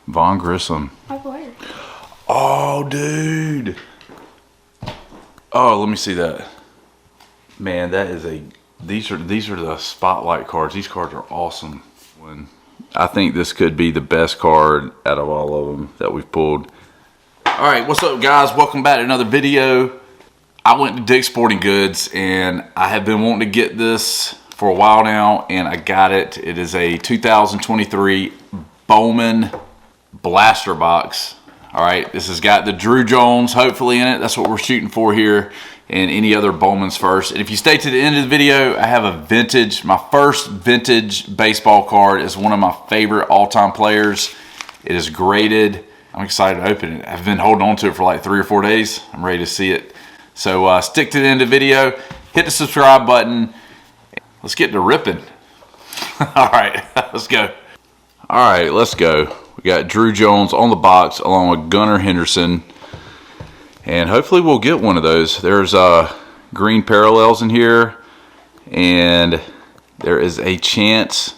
Vaughn Grissom. My player. Oh, dude. Oh, let me see that. Man, that is a. These are the spotlight cards. These cards are awesome. I think this could be the best card out of all of them that we've pulled. All right, what's up, guys? Welcome back to another video. I went to Dick's Sporting Goods, and I have been wanting to get this for a while now, and I got it. It is a 2023 Bowman blaster box. All right, this has got the Druw Jones hopefully in it. That's what we're shooting for here, and any other Bowman's first. And if you stay to the end of the video, I have a vintage, my first vintage baseball card. Is one of my favorite all-time players. It is graded. I'm excited to open it. I've been holding on to it for like 3 or 4 days. I'm ready to see it. So stick to the end of the video. Hit the subscribe button. Let's get to ripping. All right, let's go. All right, let's go. We got Druw Jones on the box along with Gunnar Henderson. And hopefully we'll get one of those. There's green parallels in here. And there is a chance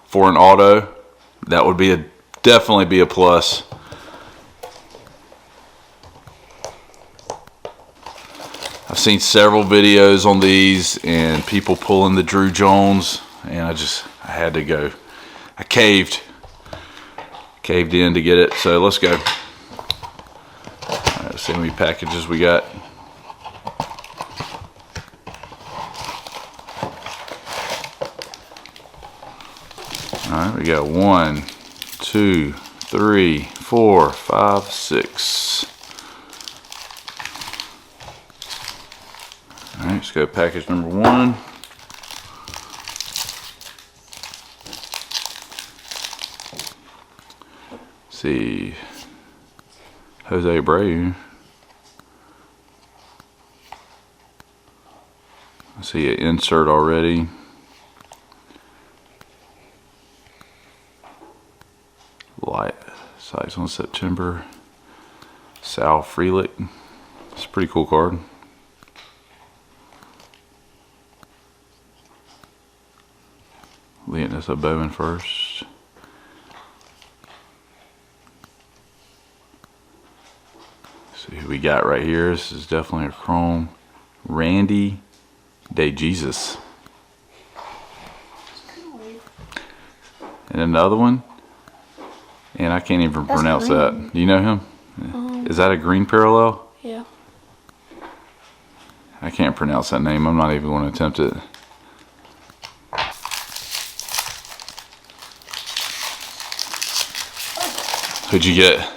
for an auto. That would be definitely be a plus. I've seen several videos on these and people pulling the Druw Jones, and I had to go. I caved in to get it, so let's go. All right, let's see how many packages we got. All right, we got 1, 2, 3, 4, 5, 6. All right, let's go package number 1. Let's see, Jose Abreu. I see an insert already. Light size on September. Sal Frelick. It's a pretty cool card. Leading us a Bowman first. See who we got right here. This is definitely a chrome. Randy DeJesus. And another one. And I can't even pronounce green. That. Do you know him? Is that a green parallel? Yeah. I can't pronounce that name. I'm not even going to attempt it. Who'd you get?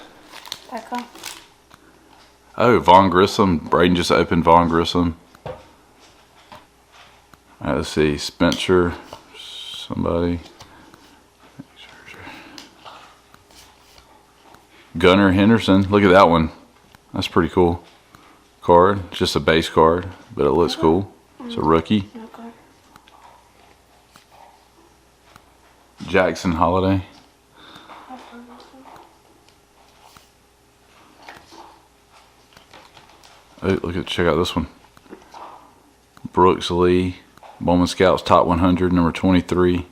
Becca. Oh, Vaughn Grissom. Braden just opened Vaughn Grissom. All right, let's see. Spencer. Somebody. Gunnar Henderson. Look at that one. That's pretty cool. Card. It's just a base card, but it looks cool. It's a rookie. Okay. Jackson Holiday. Oh, check out this one. Brooks Lee, Bowman Scouts Top 100, number 23.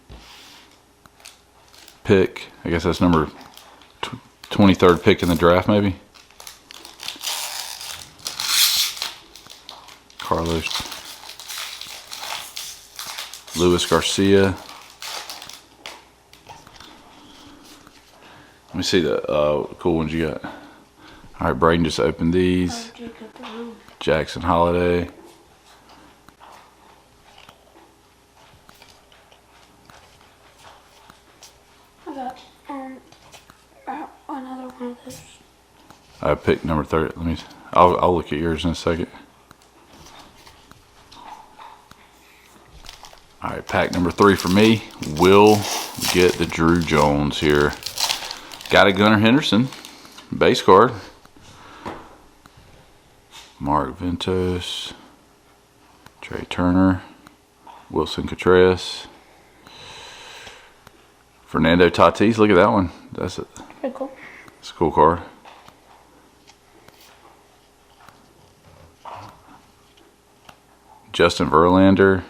Pick. I guess that's number 23rd pick in the draft, maybe. Carlos. Luis Garcia. Let me see the cool ones you got. All right, Braden just opened these. Jackson Holiday. I got another one of those. I picked number 30. I'll look at yours in a second. All right, pack number 3 for me. We'll get the Druw Jones here. Got a Gunnar Henderson base card. Mark Ventos, Trey Turner, Wilson Contreras, Fernando Tatis. Look at that one. That's it. Pretty cool. It's a cool card. Justin Verlander.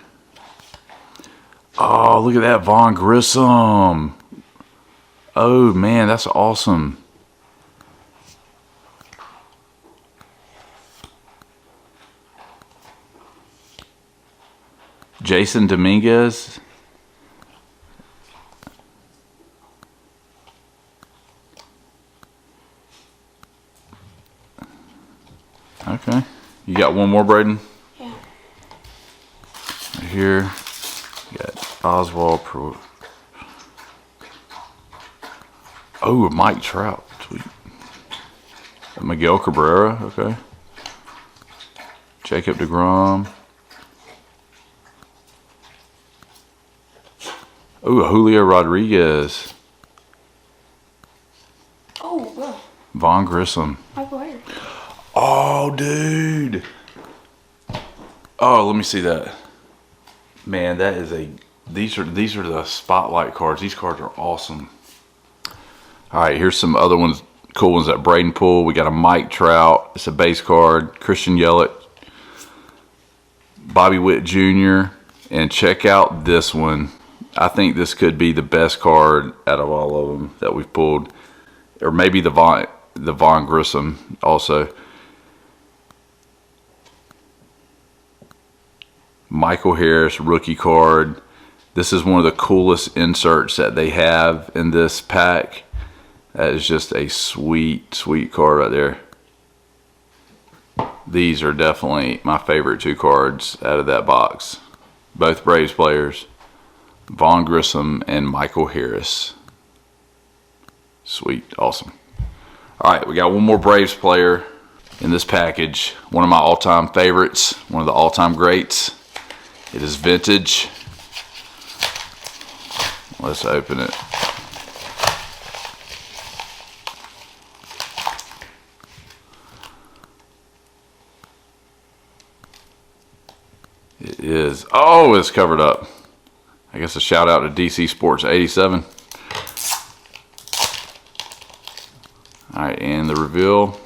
Oh, look at that Vaughn Grissom. Oh man, that's awesome. Jason Dominguez. Okay. You got one more, Braden? Yeah. Right here. You got Oswald Pro. Oh, Mike Trout. Sweet. Miguel Cabrera. Okay. Jacob deGrom. Oh, Julio Rodriguez. Oh, well. Von Grissom. Michael Harris. Oh, dude. Oh, let me see that. Man, that is a. These are the spotlight cards. These cards are awesome. All right, here's some other ones, cool ones that Braden pulled. We got a Mike Trout. It's a base card. Christian Yelich, Bobby Witt Jr. And check out this one. I think this could be the best card out of all of them that we've pulled, or maybe the Von Grissom also. Michael Harris rookie card. This is one of the coolest inserts that they have in this pack. That is just a sweet, sweet card right there. These are definitely my favorite two cards out of that box. Both Braves players, Von Grissom and Michael Harris. Sweet, awesome. All right, we got one more Braves player in this package. One of my all-time favorites, one of the all-time greats. It is vintage. Let's open it. It is. Oh, it's covered up. I guess a shout out to DC Sports 87. All right, and the reveal.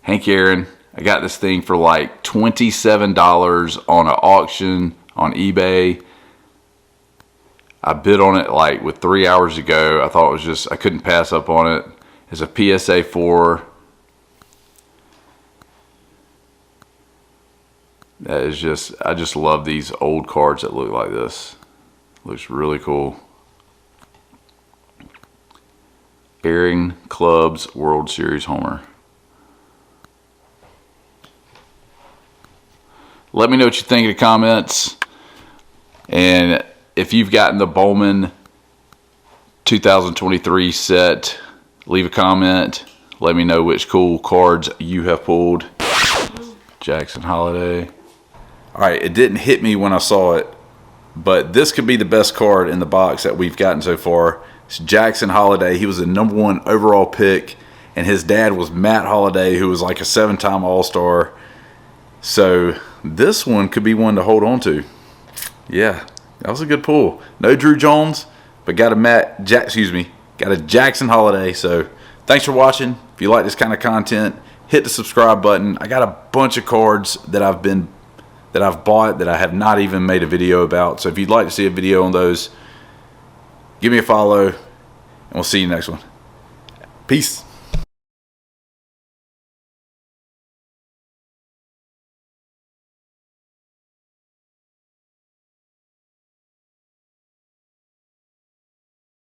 Hank Aaron. I got this thing for like $27 on an auction on eBay. I bid on it like with 3 hours to go. I thought it was just, I couldn't pass up on it. It's a PSA 4. That is just, I just love these old cards that look like this. Looks really cool. Bearing Clubs World Series homer. Let me know what you think in the comments. And if you've gotten the Bowman 2023 set, leave a comment. Let me know which cool cards you have pulled. Jackson Holiday. All right, it didn't hit me when I saw it, but this could be the best card in the box that we've gotten so far. It's Jackson Holiday. He was the #1 overall pick, and his dad was Matt Holiday, who was like a 7-time All-Star. So this one could be one to hold on to. Yeah, that was a good pull. No Druw Jones, but got a Jackson Holiday. So thanks for watching. If you like this kind of content, hit the subscribe button. I got a bunch of cards that I've bought that I have not even made a video about. So if you'd like to see a video on those, give me a follow, and we'll see you next one. Peace.